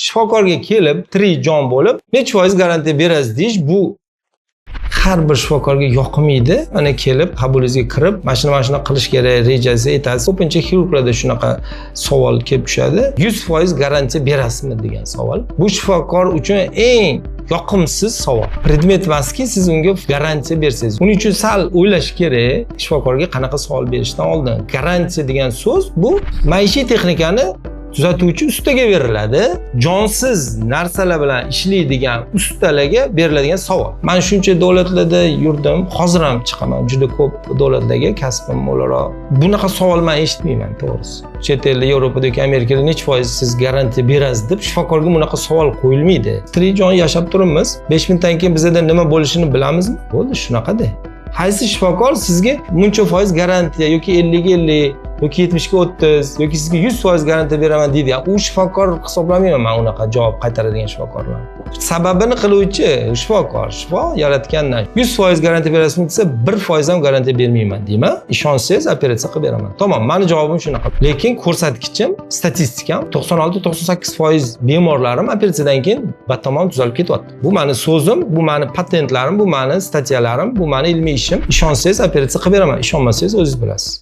shifokorga kelib, tirik jon bo'lib, necha foiz garantiya berasiz deyish bu har bir shifokorga yoqmaydi. Mana kelib, qabulingizga kirib, mashina qilish kerak, rejasi aytasiz. Ko'pincha xirurglarda shunaqa savol kelib tushadi. 100% garantiya berasizmi degan savol. Bu shifokor uchun eng yoqimsiz savol. Predmet emaski, siz unga garantiya bersangiz. Uning uchun sal o'ylash kerak, shifokorga qanaqa savol berishdan oldin. Garantiya degan so'z bu maishiy texnikani tuzatuvchi ustaga beriladi. Jonsiz narsalar bilan ishlaydigan ustalarga beriladigan savol. Men shuncha davlatlarda yurdim, hozir ham chiqaman. Juda ko'p davlatlarga kasbim o'laroq. Bunaqa savol men eshitmayman, to'g'risi. Chet elda, Yevropada yoki Amerikada necha foiz siz garantiya berasiz deb shifokorga bunaqa savol qo'yilmaydi. Tirik jon yashab turibmiz. 5 minutdan keyin bizda nima bo'lishini bilamizmi? Bo'ldi, shunaqada. Qaysi shifokor sizga buncha foiz garantiya yoki 50-50 yoki 70-30 yoki sizga 100% garantiya beraman deydi. U shifokor hisoblamayman men unaqa javob qaytaradigan shifokorlar. Sababini qiluvchi shifokor, shifo yaratgandan 100% garantiya berasizmi desa, 1% ham garantiya bermayman deyman. Ishonsangiz operatsiya qilib beraman. Tamom, meni javobim shunaqa. Lekin ko'rsatkichim, statistikam 96-98% bemorlarim operatsiyadan keyin batamom tuzalib ketyapti. Bu meni so'zim, bu meni patentlarim, bu meni statyalarim, bu meni ilmiy ishim. Ishonsangiz operatsiya qilib beraman, ishonmasangiz o'zingiz bilasiz.